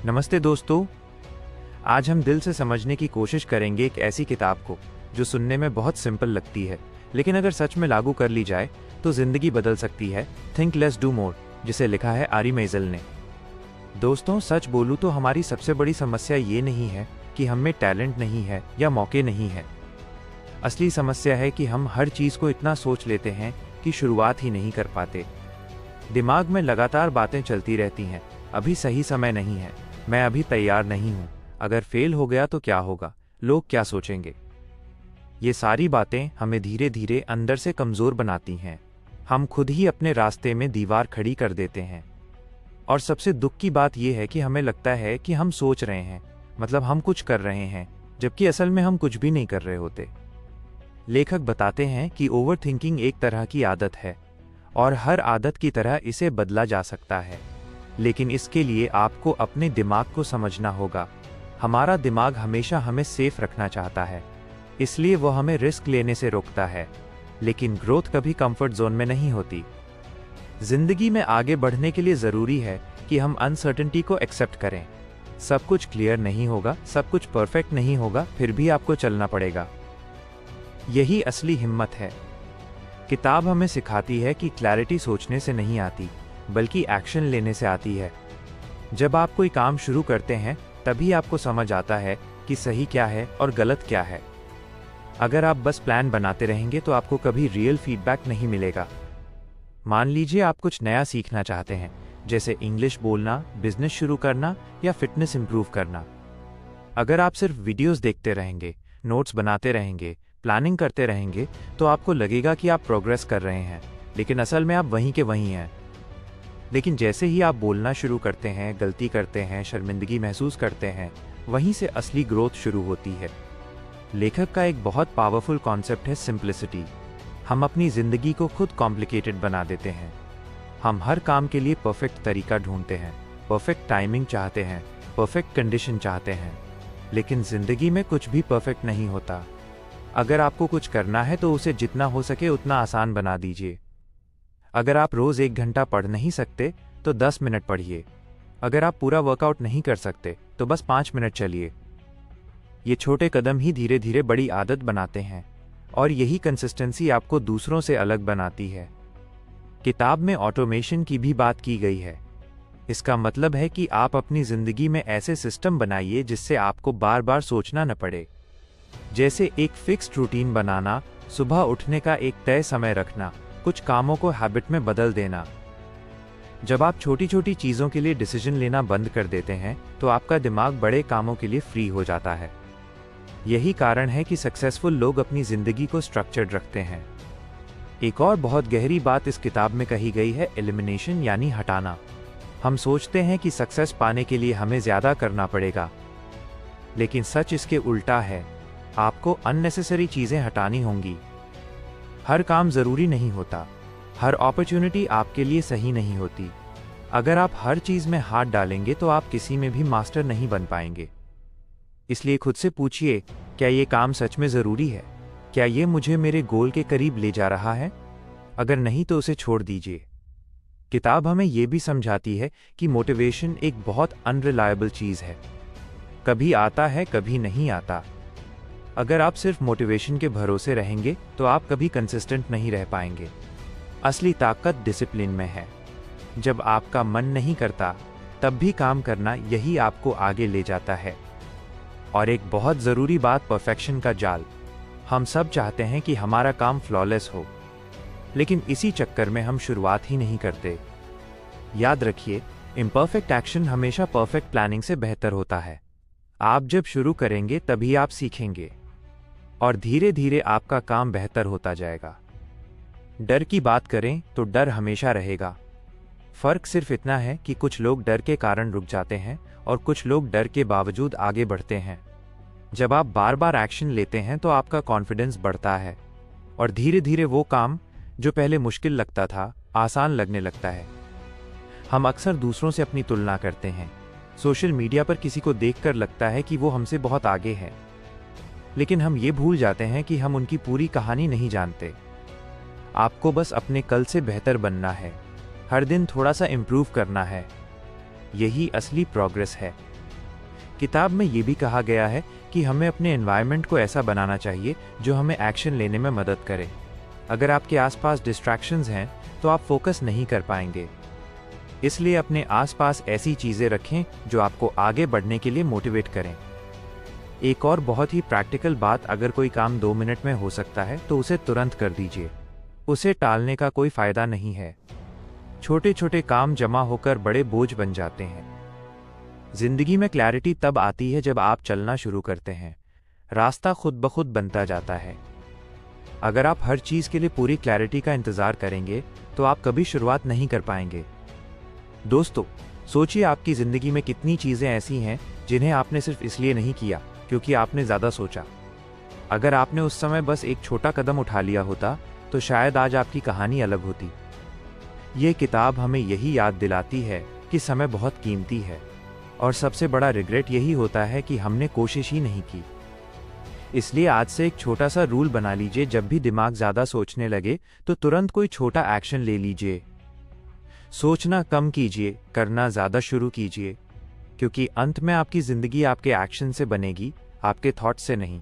नमस्ते दोस्तों। आज हम दिल से समझने की कोशिश करेंगे एक ऐसी किताब को जो सुनने में बहुत सिंपल लगती है, लेकिन अगर सच में लागू कर ली जाए तो जिंदगी बदल सकती है। थिंक लेस डू मोर, जिसे लिखा है आरी मेजल ने। दोस्तों, सच बोलूं तो हमारी सबसे बड़ी समस्या ये नहीं है कि हम में टैलेंट नहीं है या मौके नहीं है। असली समस्या है कि हम हर चीज़ को इतना सोच लेते हैं कि शुरुआत ही नहीं कर पाते। दिमाग में लगातार बातें चलती रहती हैं, अभी सही समय नहीं है, मैं अभी तैयार नहीं हूँ, अगर फेल हो गया तो क्या होगा, लोग क्या सोचेंगे। ये सारी बातें हमें धीरे धीरे अंदर से कमज़ोर बनाती हैं। हम खुद ही अपने रास्ते में दीवार खड़ी कर देते हैं। और सबसे दुख की बात यह है कि हमें लगता है कि हम सोच रहे हैं, मतलब हम कुछ कर रहे हैं, जबकि असल में हम कुछ भी नहीं कर रहे होते। लेखक बताते हैं कि ओवर थिंकिंग एक तरह की आदत है और हर आदत की तरह इसे बदला जा सकता है, लेकिन इसके लिए आपको अपने दिमाग को समझना होगा। हमारा दिमाग हमेशा हमें सेफ रखना चाहता है, इसलिए वो हमें रिस्क लेने से रोकता है, लेकिन ग्रोथ कभी कंफर्ट जोन में नहीं होती। जिंदगी में आगे बढ़ने के लिए ज़रूरी है कि हम अनसर्टेनिटी को एक्सेप्ट करें। सब कुछ क्लियर नहीं होगा, सब कुछ परफेक्ट नहीं होगा, फिर भी आपको चलना पड़ेगा। यही असली हिम्मत है। किताब हमें सिखाती है कि क्लैरिटी सोचने से नहीं आती, बल्कि एक्शन लेने से आती है। जब आप कोई काम शुरू करते हैं तभी आपको समझ आता है कि सही क्या है और गलत क्या है। अगर आप बस प्लान बनाते रहेंगे तो आपको कभी रियल फीडबैक नहीं मिलेगा। मान लीजिए आप कुछ नया सीखना चाहते हैं, जैसे इंग्लिश बोलना, बिजनेस शुरू करना या फिटनेस इंप्रूव करना। अगर आप सिर्फ वीडियोस देखते रहेंगे, नोट्स बनाते रहेंगे, प्लानिंग करते रहेंगे, तो आपको लगेगा कि आप प्रोग्रेस कर रहे हैं, लेकिन असल में आप वहीं के वहीं हैं। लेकिन जैसे ही आप बोलना शुरू करते हैं, गलती करते हैं, शर्मिंदगी महसूस करते हैं, वहीं से असली ग्रोथ शुरू होती है। लेखक का एक बहुत पावरफुल कॉन्सेप्ट है सिंप्लिसिटी। हम अपनी ज़िंदगी को खुद कॉम्प्लिकेटेड बना देते हैं। हम हर काम के लिए परफेक्ट तरीका ढूंढते हैं, परफेक्ट टाइमिंग चाहते हैं, परफेक्ट कंडीशन चाहते हैं, लेकिन ज़िंदगी में कुछ भी परफेक्ट नहीं होता। अगर आपको कुछ करना है तो उसे जितना हो सके उतना आसान बना दीजिए। अगर आप रोज़ 1 घंटा पढ़ नहीं सकते तो 10 मिनट पढ़िए। अगर आप पूरा वर्कआउट नहीं कर सकते तो बस 5 मिनट चलिए। ये छोटे कदम ही धीरे धीरे बड़ी आदत बनाते हैं, और यही कंसिस्टेंसी आपको दूसरों से अलग बनाती है। किताब में ऑटोमेशन की भी बात की गई है। इसका मतलब है कि आप अपनी ज़िंदगी में ऐसे सिस्टम बनाइए जिससे आपको बार बार सोचना न पड़े। जैसे एक फिक्स्ड रूटीन बनाना, सुबह उठने का एक तय समय रखना, कुछ कामों को हैबिट में बदल देना। जब आप छोटी छोटी चीज़ों के लिए डिसीजन लेना बंद कर देते हैं तो आपका दिमाग बड़े कामों के लिए फ्री हो जाता है। यही कारण है कि सक्सेसफुल लोग अपनी ज़िंदगी को स्ट्रक्चर्ड रखते हैं। एक और बहुत गहरी बात इस किताब में कही गई है, एलिमिनेशन यानी हटाना। हम सोचते हैं कि सक्सेस पाने के लिए हमें ज़्यादा करना पड़ेगा, लेकिन सच इसके उल्टा है। आपको अननेसेसरी चीज़ें हटानी होंगी। हर काम ज़रूरी नहीं होता, हर अपॉर्चुनिटी आपके लिए सही नहीं होती। अगर आप हर चीज़ में हाथ डालेंगे तो आप किसी में भी मास्टर नहीं बन पाएंगे। इसलिए खुद से पूछिए, क्या ये काम सच में ज़रूरी है? क्या ये मुझे मेरे गोल के करीब ले जा रहा है? अगर नहीं तो उसे छोड़ दीजिए। किताब हमें ये भी समझाती है कि मोटिवेशन एक बहुत अनरिलायबल चीज़ है। कभी आता है, कभी नहीं आता। अगर आप सिर्फ मोटिवेशन के भरोसे रहेंगे तो आप कभी कंसिस्टेंट नहीं रह पाएंगे। असली ताकत डिसिप्लिन में है। जब आपका मन नहीं करता तब भी काम करना, यही आपको आगे ले जाता है। और एक बहुत ज़रूरी बात, परफेक्शन का जाल। हम सब चाहते हैं कि हमारा काम फ्लॉलेस हो, लेकिन इसी चक्कर में हम शुरुआत ही नहीं करते। याद रखिए, इम्परफेक्ट एक्शन हमेशा परफेक्ट प्लानिंग से बेहतर होता है। आप जब शुरू करेंगे तभी आप सीखेंगे, और धीरे धीरे आपका काम बेहतर होता जाएगा। डर की बात करें तो डर हमेशा रहेगा। फ़र्क सिर्फ इतना है कि कुछ लोग डर के कारण रुक जाते हैं और कुछ लोग डर के बावजूद आगे बढ़ते हैं। जब आप बार बार एक्शन लेते हैं तो आपका कॉन्फिडेंस बढ़ता है, और धीरे धीरे वो काम जो पहले मुश्किल लगता था आसान लगने लगता है। हम अक्सर दूसरों से अपनी तुलना करते हैं। सोशल मीडिया पर किसी को देखकर लगता है कि वो हमसे बहुत आगे है, लेकिन हम ये भूल जाते हैं कि हम उनकी पूरी कहानी नहीं जानते। आपको बस अपने कल से बेहतर बनना है, हर दिन थोड़ा सा इम्प्रूव करना है। यही असली प्रोग्रेस है। किताब में ये भी कहा गया है कि हमें अपने एनवायरनमेंट को ऐसा बनाना चाहिए जो हमें एक्शन लेने में मदद करे। अगर आपके आसपास डिस्ट्रैक्शंस हैं तो आप फोकस नहीं कर पाएंगे। इसलिए अपने आसपास ऐसी चीज़ें रखें जो आपको आगे बढ़ने के लिए मोटिवेट करें। एक और बहुत ही प्रैक्टिकल बात, अगर कोई काम 2 मिनट में हो सकता है तो उसे तुरंत कर दीजिए। उसे टालने का कोई फायदा नहीं है। छोटे छोटे काम जमा होकर बड़े बोझ बन जाते हैं। जिंदगी में क्लैरिटी तब आती है जब आप चलना शुरू करते हैं। रास्ता खुद ब खुद बनता जाता है। अगर आप हर चीज़ के लिए पूरी क्लैरिटी का इंतज़ार करेंगे तो आप कभी शुरुआत नहीं कर पाएंगे। दोस्तों, सोचिए आपकी ज़िंदगी में कितनी चीज़ें ऐसी हैं जिन्हें आपने सिर्फ इसलिए नहीं किया क्योंकि आपने ज़्यादा सोचा। अगर आपने उस समय बस एक छोटा कदम उठा लिया होता तो शायद आज आपकी कहानी अलग होती। ये किताब हमें यही याद दिलाती है कि समय बहुत कीमती है और सबसे बड़ा रिग्रेट यही होता है कि हमने कोशिश ही नहीं की। इसलिए आज से एक छोटा सा रूल बना लीजिए, जब भी दिमाग ज़्यादा सोचने लगे तो तुरंत कोई छोटा एक्शन ले लीजिए। सोचना कम कीजिए, करना ज़्यादा शुरू कीजिए, क्योंकि अंत में आपकी ज़िंदगी आपके एक्शन से बनेगी, आपके थॉट से नहीं।